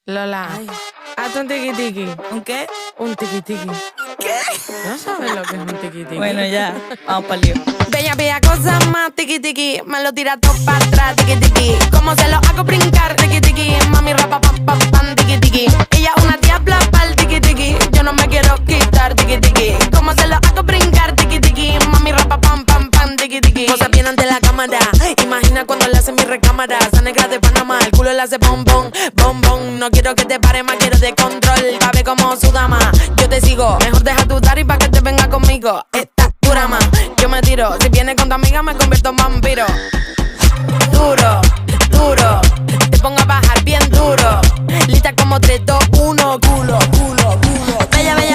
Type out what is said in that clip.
Lola, Ay. hazte un tiki-tiki. ¿Un qué? Un tiki-tiki. ¿Qué? ¿No sabes lo que es un tiki-tiki? Bueno, ya. Vamos para lío. Bella, bella cosa más, tiki-tiki. Me lo tira todo para atrás, tiki-tiki. Como se lo hago brincar, tiki-tiki. Mami, rapa, pam, pam, pam, tiki-tiki. Ella es una diabla pa'l tiki-tiki. Yo no me quiero quitar, tiki-tiki. Como se lo hago brincar, tiki-tiki. Mami, rapa, pam, pam, pam, tiki-tiki. Cosa bien ante la cámara. Imagina cuando le hace mi recámara. Esa negra de Panamá, el culo le hace bombón, bombón. No quiero que te pare más, quiero de control. Pa' ver cómo su dama. Yo te sigo, mejor deja tu y pa' que te venga conmigo. Esta dura más, yo me tiro. Si vienes con tu amiga me convierto en vampiro. Duro, duro, te pongo a bajar bien duro. Lista como 3, 2,